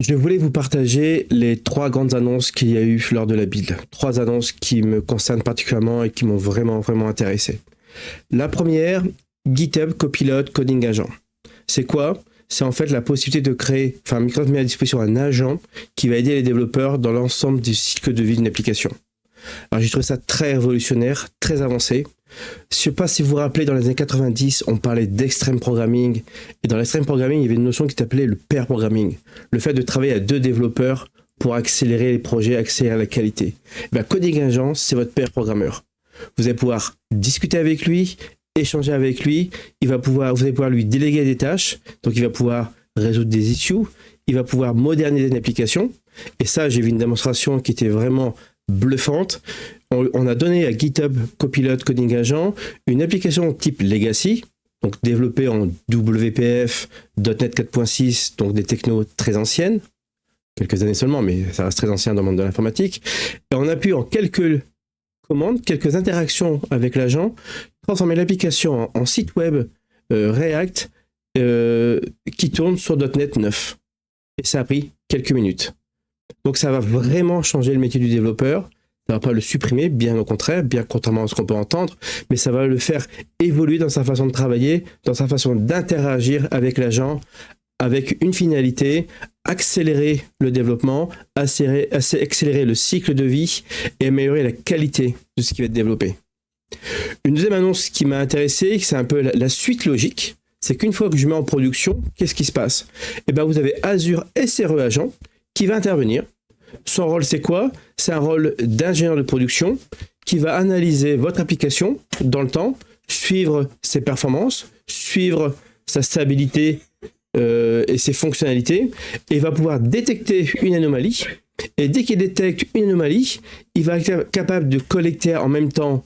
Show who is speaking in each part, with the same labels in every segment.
Speaker 1: Je voulais vous partager les 3 grandes annonces qu'il y a eu lors de la build. 3 annonces qui me concernent particulièrement et qui m'ont vraiment intéressé. La première, GitHub Copilot Coding Agent. C'est quoi ? C'est en fait la possibilité de créer, Microsoft met à disposition un agent qui va aider les développeurs dans l'ensemble du cycle de vie d'une application. Alors j'ai trouvé ça très révolutionnaire, très avancé. Je ne sais pas si vous vous rappelez, dans les années 90, on parlait d'extreme programming. Et dans l'extreme programming, il y avait une notion qui s'appelait le pair programming. Le fait de travailler à 2 développeurs pour accélérer les projets, accélérer la qualité. Coding Agent, c'est votre pair programmeur. Vous allez pouvoir discuter avec lui, échanger avec lui. Vous allez pouvoir lui déléguer des tâches. Donc il va pouvoir résoudre des issues. Il va pouvoir moderniser une application. Et ça, j'ai vu une démonstration qui était vraiment bluffante. On a donné à GitHub Copilot Coding Agent une application type Legacy, donc développée en WPF, .NET 4.6, donc des technos très anciennes, quelques années seulement, mais ça reste très ancien dans le monde de l'informatique. Et on a pu, en quelques commandes, quelques interactions avec l'agent, transformer l'application en site web React qui tourne sur .NET 9. Et ça a pris quelques minutes. Donc ça va vraiment changer le métier du développeur. Ça ne va pas le supprimer, bien au contraire, bien contrairement à ce qu'on peut entendre, mais ça va le faire évoluer dans sa façon de travailler, dans sa façon d'interagir avec l'agent, avec une finalité, accélérer le développement, accélérer le cycle de vie et améliorer la qualité de ce qui va être développé. Une deuxième annonce qui m'a intéressé, c'est un peu la suite logique, c'est qu'une fois que je mets en production, qu'est-ce qui se passe ? Vous avez Azure SRE Agent qui va intervenir. Son rôle, c'est quoi ? C'est un rôle d'ingénieur de production qui va analyser votre application dans le temps, suivre ses performances, suivre sa stabilité et ses fonctionnalités, et va pouvoir détecter une anomalie. Et dès qu'il détecte une anomalie, il va être capable de collecter en même temps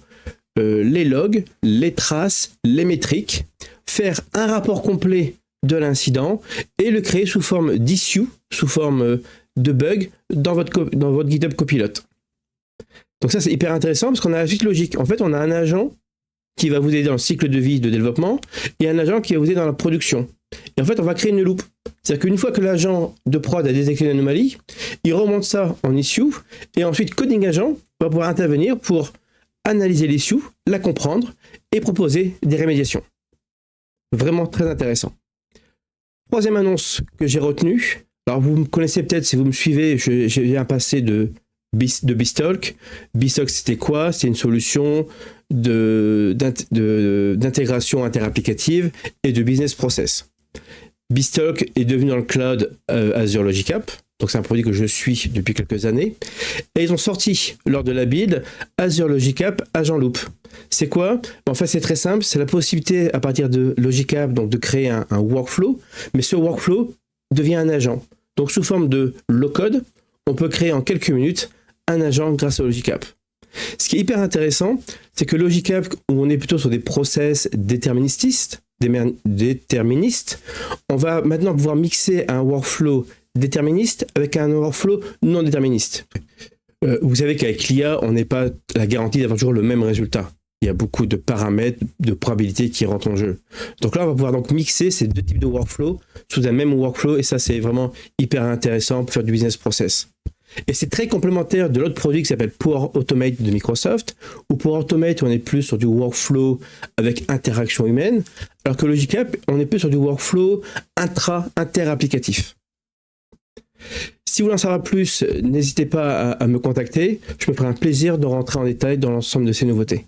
Speaker 1: les logs, les traces, les métriques, faire un rapport complet de l'incident et le créer sous forme d'issue, sous forme de bug dans votre GitHub Copilot. Donc ça, c'est hyper intéressant parce qu'on a la suite logique. En fait, on a un agent qui va vous aider dans le cycle de vie de développement et un agent qui va vous aider dans la production. Et en fait, on va créer une loupe. C'est-à-dire qu'une fois que l'agent de prod a détecté une anomalie, il remonte ça en issue et ensuite Coding Agent va pouvoir intervenir pour analyser l'issue, la comprendre et proposer des rémédiations. Vraiment très intéressant. Troisième annonce que j'ai retenue. Alors, vous me connaissez peut-être, si vous me suivez, je viens passer de BizTalk. BizTalk, c'était quoi ? C'est une solution d'intégration interapplicative et de business process. BizTalk est devenu dans le cloud Azure Logic App. Donc, c'est un produit que je suis depuis quelques années. Et ils ont sorti, lors de la build, Azure Logic App Agent Loop. C'est quoi ? En fait, c'est très simple. C'est la possibilité, à partir de Logic App, donc de créer un workflow. Mais ce workflow devient un agent. Donc, sous forme de low-code, on peut créer en quelques minutes un agent grâce à Logic App. Ce qui est hyper intéressant, c'est que Logic App, où on est plutôt sur des process déterministes, on va maintenant pouvoir mixer un workflow déterministe avec un workflow non déterministe. Vous savez qu'avec l'IA, on n'est pas la garantie d'avoir toujours le même résultat. Il y a beaucoup de paramètres, de probabilités qui rentrent en jeu. Donc là, on va pouvoir donc mixer ces 2 types de workflow sous un même workflow et ça, c'est vraiment hyper intéressant pour faire du business process. Et c'est très complémentaire de l'autre produit qui s'appelle Power Automate de Microsoft, où Power Automate, on est plus sur du workflow avec interaction humaine, alors que Logic App, on est plus sur du workflow inter-applicatif. Si vous voulez en savoir plus, n'hésitez pas à me contacter. Je me ferai un plaisir de rentrer en détail dans l'ensemble de ces nouveautés.